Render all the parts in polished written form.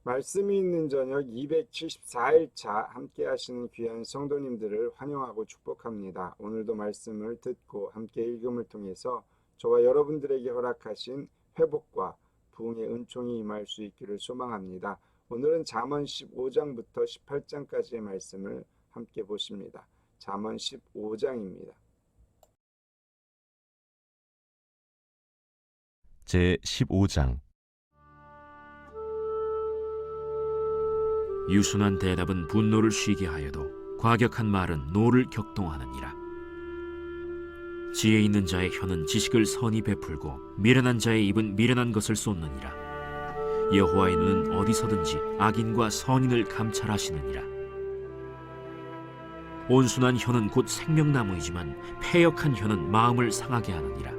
말씀이 있는 저녁 274일차 함께 하시는 귀한 성도님들을 환영하고 축복합니다. 오늘도 말씀을 듣고 함께 읽음을 통해서 저와 여러분들에게 허락하신 회복과 부흥의 은총이 임할 수 있기를 소망합니다. 오늘은 잠언 15장부터 18장까지의 말씀을 함께 보십니다. 잠언 15장입니다. 제 15장. 유순한 대답은 분노를 쉬게 하여도 과격한 말은 노를 격동하느니라. 지혜 있는 자의 혀는 지식을 선히 베풀고 미련한 자의 입은 미련한 것을 쏟느니라. 여호와의 눈은 어디서든지 악인과 선인을 감찰하시느니라. 온순한 혀는 곧 생명나무이지만 패역한 혀는 마음을 상하게 하느니라.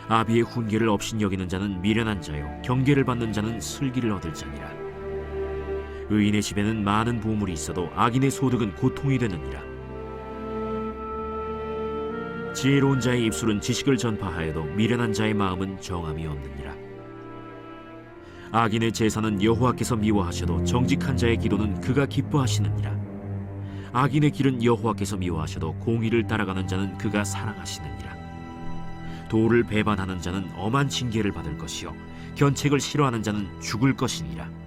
아비의 훈계를 업신여기는 자는 미련한 자요 경계를 받는 자는 슬기를 얻을 자니라. 의인의 집에는 많은 보물이 있어도 악인의 소득은 고통이 되느니라. 지혜로운 자의 입술은 지식을 전파하여도 미련한 자의 마음은 정함이 없느니라. 악인의 제사는 여호와께서 미워하셔도 정직한 자의 기도는 그가 기뻐하시느니라. 악인의 길은 여호와께서 미워하셔도 공의를 따라가는 자는 그가 사랑하시느니라. 도를 배반하는 자는 엄한 징계를 받을 것이요 견책을 싫어하는 자는 죽을 것이니라.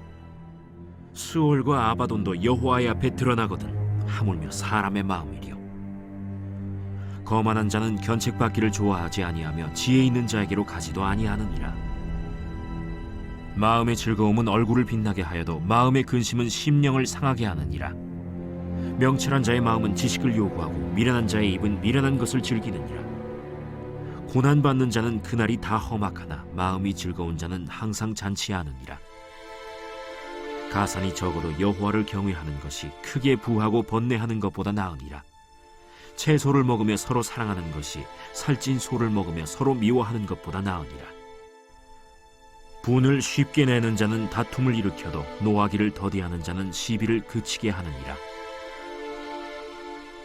수올과 아바돈도 여호와의 앞에 드러나거든 하물며 사람의 마음이리요. 거만한 자는 견책받기를 좋아하지 아니하며 지혜 있는 자에게로 가지도 아니하느니라. 마음의 즐거움은 얼굴을 빛나게 하여도 마음의 근심은 심령을 상하게 하느니라. 명철한 자의 마음은 지식을 요구하고 미련한 자의 입은 미련한 것을 즐기느니라. 고난받는 자는 그날이 다 험악하나 마음이 즐거운 자는 항상 잔치하느니라. 가산이 적어도 여호와를 경외하는 것이 크게 부하고 번뇌하는 것보다 나으니라. 채소를 먹으며 서로 사랑하는 것이 살찐 소를 먹으며 서로 미워하는 것보다 나으니라. 분을 쉽게 내는 자는 다툼을 일으켜도 노하기를 더디하는 자는 시비를 그치게 하느니라.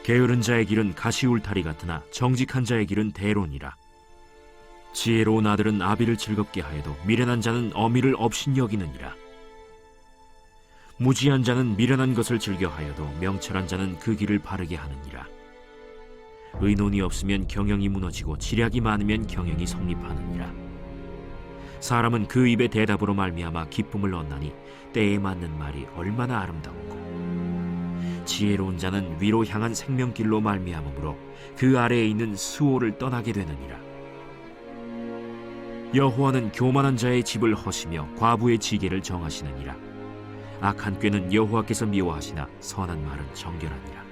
게으른 자의 길은 가시울타리 같으나 정직한 자의 길은 대론이라. 지혜로운 아들은 아비를 즐겁게 하여도 미련한 자는 어미를 업신여기느니라. 무지한 자는 미련한 것을 즐겨하여도 명철한 자는 그 길을 바르게 하느니라. 의논이 없으면 경영이 무너지고 지략이 많으면 경영이 성립하느니라. 사람은 그 입의 대답으로 말미암아 기쁨을 얻나니 때에 맞는 말이 얼마나 아름다운고. 지혜로운 자는 위로 향한 생명길로 말미암으므로 그 아래에 있는 수호를 떠나게 되느니라. 여호와는 교만한 자의 집을 허시며 과부의 지계를 정하시느니라. 악한 꾀는 여호와께서 미워하시나 선한 말은 정결하니라.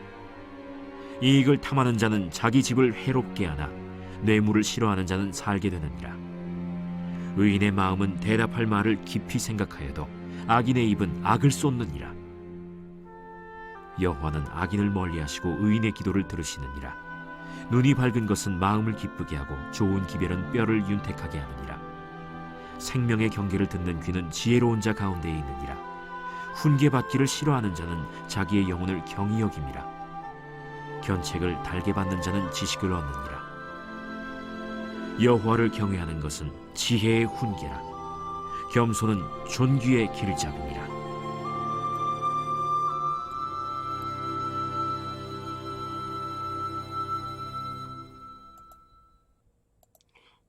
이익을 탐하는 자는 자기 집을 해롭게 하나 뇌물을 싫어하는 자는 살게 되느니라. 의인의 마음은 대답할 말을 깊이 생각하여도 악인의 입은 악을 쏟느니라. 여호와는 악인을 멀리하시고 의인의 기도를 들으시느니라. 눈이 밝은 것은 마음을 기쁘게 하고 좋은 기별은 뼈를 윤택하게 하느니라. 생명의 경계를 듣는 귀는 지혜로운 자 가운데에 있느니라. 훈계받기를 싫어하는 자는 자기의 영혼을 경히 여김이라. 견책을 달게 받는 자는 지식을 얻느니라. 여호와를 경외하는 것은 지혜의 훈계라. 겸손은 존귀의 길잡음이라.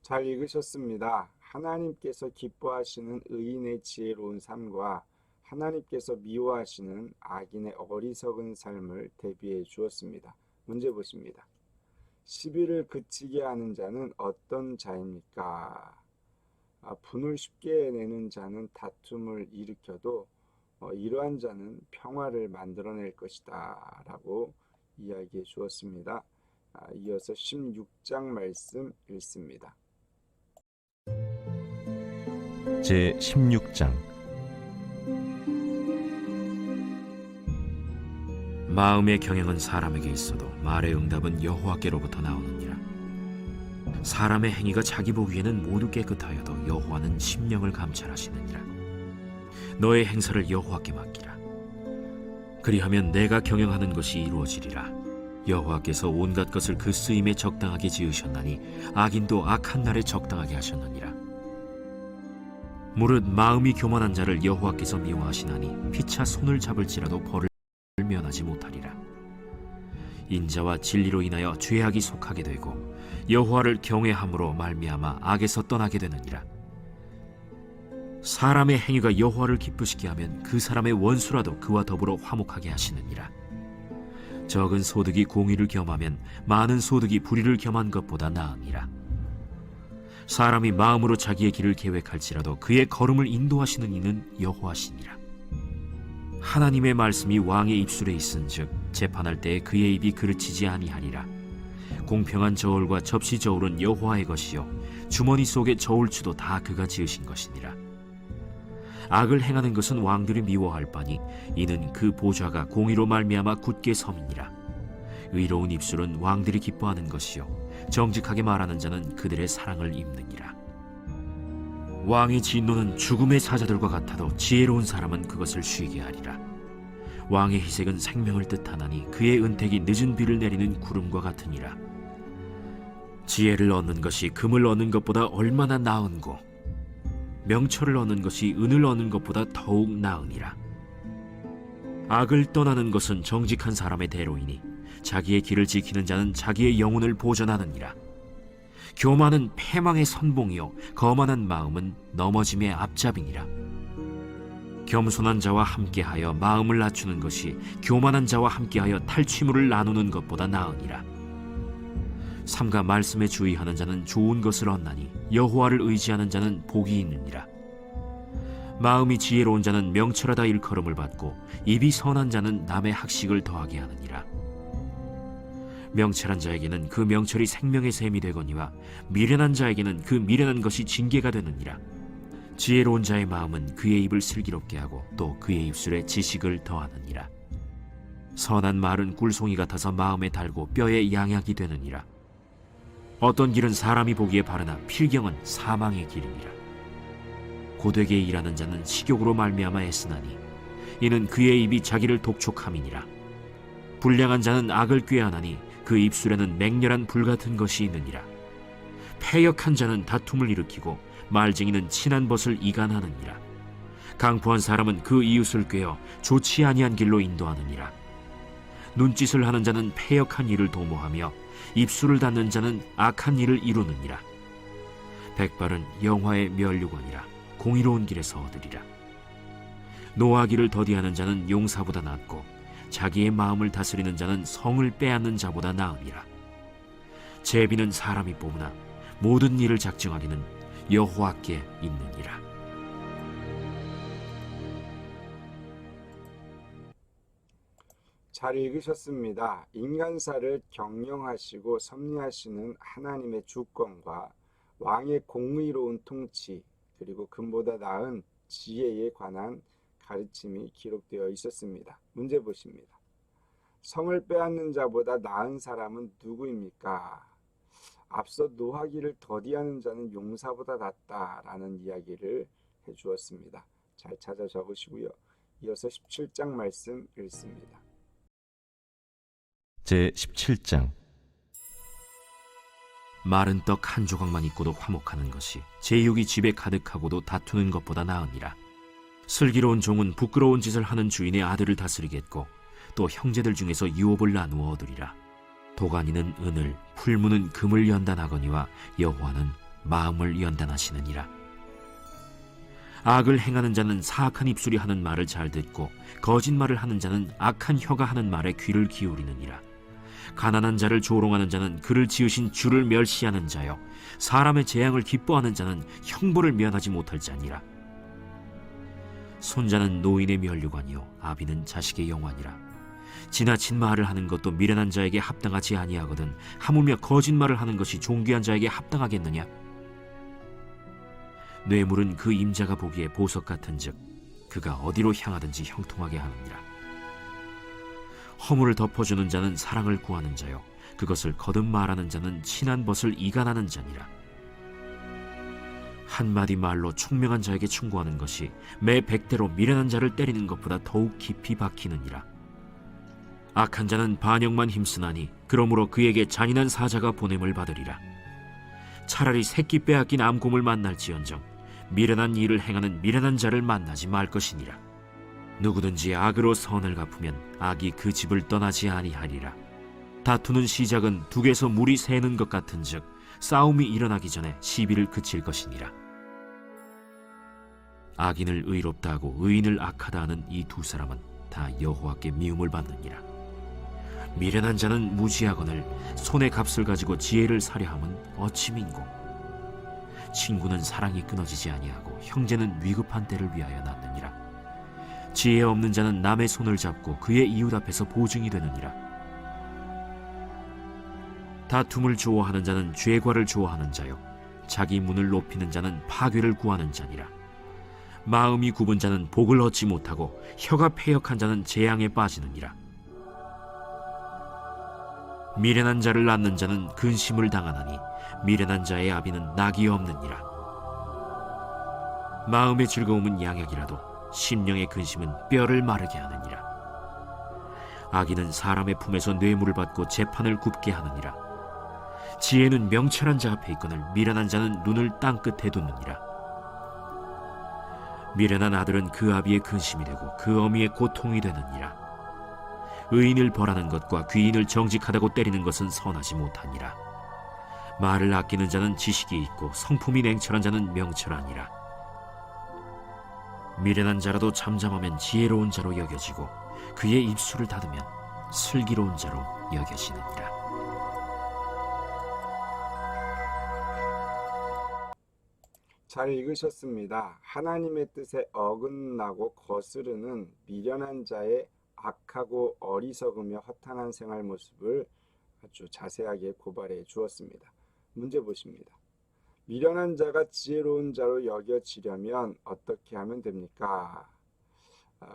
잘 읽으셨습니다. 하나님께서 기뻐하시는 의인의 지혜로운 삶과 하나님께서 미워하시는 악인의 어리석은 삶을 대비해 주었습니다. 문제 보십니다. 시비를 그치게 하는 자는 어떤 자입니까? 분을 쉽게 내는 자는 다툼을 일으켜도 이러한 자는 평화를 만들어낼 것이다 라고 이야기해 주었습니다. 이어서 16장 말씀 읽습니다. 제 16장. 마음의 경영은 사람에게 있어도 말의 응답은 여호와께로부터 나오느니라. 사람의 행위가 자기 보기에는 모두 깨끗하여도 여호와는 심령을 감찰하시느니라. 너의 행사를 여호와께 맡기라. 그리하면 내가 경영하는 것이 이루어지리라. 여호와께서 온갖 것을 그 쓰임에 적당하게 지으셨나니 악인도 악한 날에 적당하게 하셨느니라. 무릇 마음이 교만한 자를 여호와께서 미워하시나니 피차 손을 잡을지라도 벌을 면하지 못하리라. 인자와 진리로 인하여 죄악이 속하게 되고 여호와를 경외함으로 말미암아 악에서 떠나게 되느니라. 사람의 행위가 여호와를 기쁘시게 하면 그 사람의 원수라도 그와 더불어 화목하게 하시느니라. 적은 소득이 공의를 겸하면 많은 소득이 불의를 겸한 것보다 나으니라. 사람이 마음으로 자기의 길을 계획할지라도 그의 걸음을 인도하시는 이는 여호와시니라. 하나님의 말씀이 왕의 입술에 있은즉 재판할 때에 그의 입이 그르치지 아니하리라. 공평한 저울과 접시 저울은 여호와의 것이요 주머니 속의 저울추도 다 그가 지으신 것이니라. 악을 행하는 것은 왕들이 미워할 바니 이는 그 보좌가 공의로 말미암아 굳게 섬이니라. 의로운 입술은 왕들이 기뻐하는 것이요 정직하게 말하는 자는 그들의 사랑을 입느니라. 왕의 진노는 죽음의 사자들과 같아도 지혜로운 사람은 그것을 쉬게 하리라. 왕의 희색은 생명을 뜻하나니 그의 은택이 늦은 비를 내리는 구름과 같으니라. 지혜를 얻는 것이 금을 얻는 것보다 얼마나 나은고 명철을 얻는 것이 은을 얻는 것보다 더욱 나으니라. 악을 떠나는 것은 정직한 사람의 대로이니 자기의 길을 지키는 자는 자기의 영혼을 보전하느니라. 교만은 패망의 선봉이요 거만한 마음은 넘어짐의 앞잡이니라. 겸손한 자와 함께하여 마음을 낮추는 것이 교만한 자와 함께하여 탈취물을 나누는 것보다 나으니라. 삼가 말씀에 주의하는 자는 좋은 것을 얻나니 여호와를 의지하는 자는 복이 있느니라. 마음이 지혜로운 자는 명철하다 일컬음을 받고 입이 선한 자는 남의 학식을 더하게 하느니라. 명철한 자에게는 그 명철이 생명의 샘이 되거니와 미련한 자에게는 그 미련한 것이 징계가 되느니라. 지혜로운 자의 마음은 그의 입을 슬기롭게 하고 또 그의 입술에 지식을 더하느니라. 선한 말은 꿀송이 같아서 마음에 달고 뼈에 양약이 되느니라. 어떤 길은 사람이 보기에 바르나 필경은 사망의 길이니라. 고되게 일하는 자는 식욕으로 말미암아 애쓰나니 이는 그의 입이 자기를 독촉함이니라. 불량한 자는 악을 꾀하나니 그 입술에는 맹렬한 불같은 것이 있느니라. 패역한 자는 다툼을 일으키고 말쟁이는 친한 벗을 이간하느니라. 강포한 사람은 그 이웃을 꾀어 좋지 아니한 길로 인도하느니라. 눈짓을 하는 자는 패역한 일을 도모하며 입술을 닫는 자는 악한 일을 이루느니라. 백발은 영화의 면류관이라 공의로운 길에서 얻으리라. 노하기를 더디하는 자는 용사보다 낫고 자기의 마음을 다스리는 자는 성을 빼앗는 자보다 나으니라. 제비는 사람이 뽑으나 모든 일을 작정하리는 여호와께 있느니라. 잘 읽으셨습니다. 인간사를 경영하시고 섭리하시는 하나님의 주권과 왕의 공의로운 통치 그리고 금보다 나은 지혜에 관한 가르침이 기록되어 있었습니다. 문제 보십니다. 성을 빼앗는 자보다 나은 사람은 누구입니까? 앞서 노하기를 더디하는 자는 용사보다 낫다라는 이야기를 해주었습니다. 잘 찾아 적으시고요. 이어서 17장 말씀 읽습니다. 제17장 마른 떡 한 조각만 있고도 화목하는 것이 제육이 집에 가득하고도 다투는 것보다 나으니라. 슬기로운 종은 부끄러운 짓을 하는 주인의 아들을 다스리겠고 또 형제들 중에서 유업을 나누어 얻으리라. 도가니는 은을 풀무는 금을 연단하거니와 여호와는 마음을 연단하시느니라. 악을 행하는 자는 사악한 입술이 하는 말을 잘 듣고 거짓말을 하는 자는 악한 혀가 하는 말에 귀를 기울이느니라. 가난한 자를 조롱하는 자는 그를 지으신 주를 멸시하는 자요 사람의 재앙을 기뻐하는 자는 형벌을 면하지 못할 자니라. 손자는 노인의 면류관이요 아비는 자식의 영환이라. 지나친 말을 하는 것도 미련한 자에게 합당하지 아니하거든 하물며 거짓말을 하는 것이 존귀한 자에게 합당하겠느냐. 뇌물은 그 임자가 보기에 보석 같은즉 그가 어디로 향하든지 형통하게 하느니라. 허물을 덮어주는 자는 사랑을 구하는 자요 그것을 거듭 말하는 자는 친한 벗을 이간하는 자니라. 한마디 말로 총명한 자에게 충고하는 것이 매 100대로 미련한 자를 때리는 것보다 더욱 깊이 박히느니라. 악한 자는 반역만 힘쓰나니 그러므로 그에게 잔인한 사자가 보냄을 받으리라. 차라리 새끼 빼앗긴 암곰을 만날지언정 미련한 일을 행하는 미련한 자를 만나지 말 것이니라. 누구든지 악으로 선을 갚으면 악이 그 집을 떠나지 아니하리라. 다투는 시작은 둑에서 물이 새는 것 같은즉 싸움이 일어나기 전에 시비를 그칠 것이니라. 악인을 의롭다 하고 의인을 악하다 하는 이 두 사람은 다 여호와께 미움을 받느니라. 미련한 자는 무지하거늘 손의 값을 가지고 지혜를 사려함은 어찌 민고. 친구는 사랑이 끊어지지 아니하고 형제는 위급한 때를 위하여 낳느니라. 지혜 없는 자는 남의 손을 잡고 그의 이웃 앞에서 보증이 되느니라. 다툼을 좋아하는 자는 죄과를 좋아하는 자요 자기 문을 높이는 자는 파괴를 구하는 자니라. 마음이 굽은 자는 복을 얻지 못하고 혀가 패역한 자는 재앙에 빠지느니라. 미련한 자를 낳는 자는 근심을 당하나니 미련한 자의 아비는 낙이 없느니라. 마음의 즐거움은 양약이라도 심령의 근심은 뼈를 마르게 하느니라. 악인은 사람의 품에서 뇌물을 받고 재판을 굽게 하느니라. 지혜는 명철한 자 앞에 있거늘 미련한 자는 눈을 땅 끝에 두느니라. 미련한 아들은 그 아비의 근심이 되고 그 어미의 고통이 되느니라. 의인을 벌하는 것과 귀인을 정직하다고 때리는 것은 선하지 못하니라. 말을 아끼는 자는 지식이 있고 성품이 냉철한 자는 명철하니라. 미련한 자라도 잠잠하면 지혜로운 자로 여겨지고 그의 입술을 닫으면 슬기로운 자로 여겨지느니라. 잘 읽으셨습니다. 하나님의 뜻에 어긋나고 거스르는 미련한 자의 악하고 어리석으며 허탄한 생활 모습을 아주 자세하게 고발해 주었습니다. 문제 보십니다. 미련한 자가 지혜로운 자로 여겨지려면 어떻게 하면 됩니까?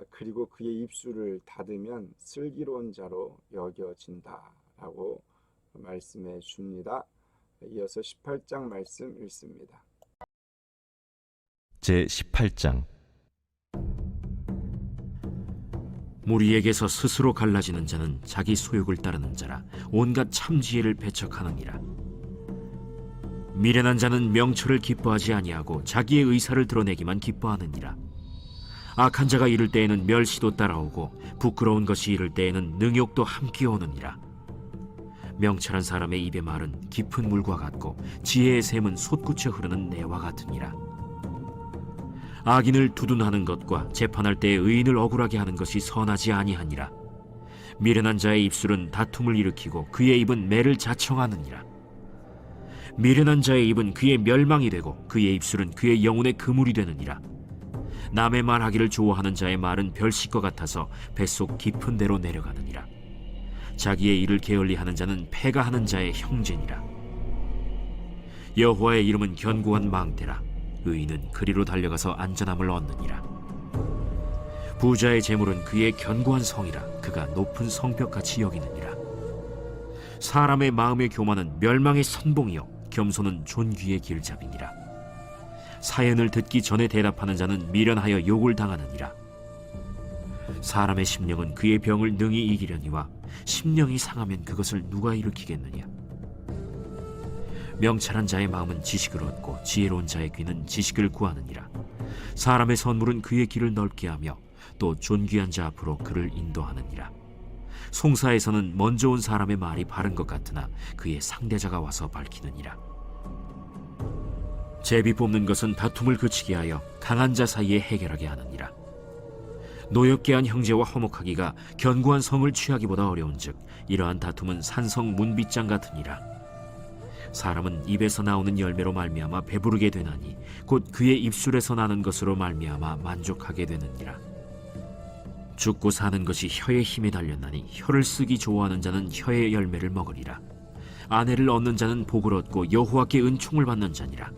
그리고 그의 입술을 닫으면 슬기로운 자로 여겨진다라고 말씀해 줍니다. 이어서 18장 말씀 읽습니다. 제18장 무리에게서 스스로 갈라지는 자는 자기 소욕을 따르는 자라 온갖 참지혜를 배척하느니라. 미련한 자는 명철을 기뻐하지 아니하고 자기의 의사를 드러내기만 기뻐하느니라. 악한 자가 이를 때에는 멸시도 따라오고 부끄러운 것이 이를 때에는 능욕도 함께 오느니라. 명철한 사람의 입의 말은 깊은 물과 같고 지혜의 샘은 솟구쳐 흐르는 내와 같으니라. 악인을 두둔하는 것과 재판할 때에 의인을 억울하게 하는 것이 선하지 아니하니라. 미련한 자의 입술은 다툼을 일으키고 그의 입은 매를 자청하느니라. 미련한 자의 입은 그의 멸망이 되고 그의 입술은 그의 영혼의 그물이 되느니라. 남의 말하기를 좋아하는 자의 말은 별식과 같아서 뱃속 깊은 데로 내려가느니라. 자기의 일을 게을리하는 자는 패가 하는 자의 형제니라. 여호와의 이름은 견고한 망대라. 의인은 그리로 달려가서 안전함을 얻느니라. 부자의 재물은 그의 견고한 성이라. 그가 높은 성벽같이 여기느니라. 사람의 마음의 교만은 멸망의 선봉이요 겸손은 존귀의 길잡이니라. 사연을 듣기 전에 대답하는 자는 미련하여 욕을 당하느니라. 사람의 심령은 그의 병을 능히 이기려니와 심령이 상하면 그것을 누가 일으키겠느냐. 명철한 자의 마음은 지식을 얻고 지혜로운 자의 귀는 지식을 구하느니라. 사람의 선물은 그의 길을 넓게 하며 또 존귀한 자 앞으로 그를 인도하느니라. 송사에서는 먼저 온 사람의 말이 바른 것 같으나 그의 상대자가 와서 밝히느니라. 제비 뽑는 것은 다툼을 그치게 하여 강한 자 사이에 해결하게 하느니라. 노엽게 한 형제와 화목하기가 견고한 성을 취하기보다 어려운즉 이러한 다툼은 산성 문빗장 같으니라. 사람은 입에서 나오는 열매로 말미암아 배부르게 되나니 곧 그의 입술에서 나는 것으로 말미암아 만족하게 되느니라. 죽고 사는 것이 혀의 힘에 달렸나니 혀를 쓰기 좋아하는 자는 혀의 열매를 먹으리라. 아내를 얻는 자는 복을 얻고 여호와께 은총을 받는 자니라.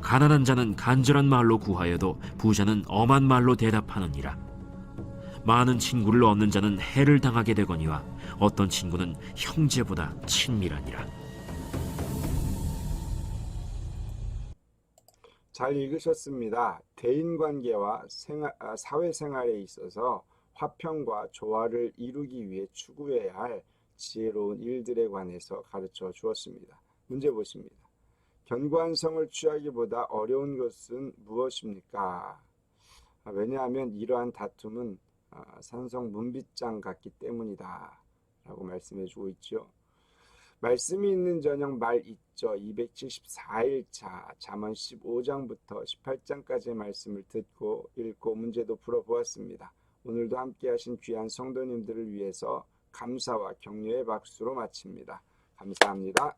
가난한 자는 간절한 말로 구하여도 부자는 엄한 말로 대답하느니라. 많은 친구를 얻는 자는 해를 당하게 되거니와 어떤 친구는 형제보다 친밀하니라. 잘 읽으셨습니다. 대인관계와 사회생활에 있어서 화평과 조화를 이루기 위해 추구해야 할 지혜로운 일들에 관해서 가르쳐 주었습니다. 문제 보십니다. 견고한 성을 취하기보다 어려운 것은 무엇입니까? 왜냐하면 이러한 다툼은 산성 문빗장 같기 때문이다 라고 말씀해 주고 있죠. 말씀이 있는 저녁 말 있죠. 274일차 잠언 15장부터 18장까지의 말씀을 듣고 읽고 문제도 풀어보았습니다. 오늘도 함께 하신 귀한 성도님들을 위해서 감사와 격려의 박수로 마칩니다. 감사합니다.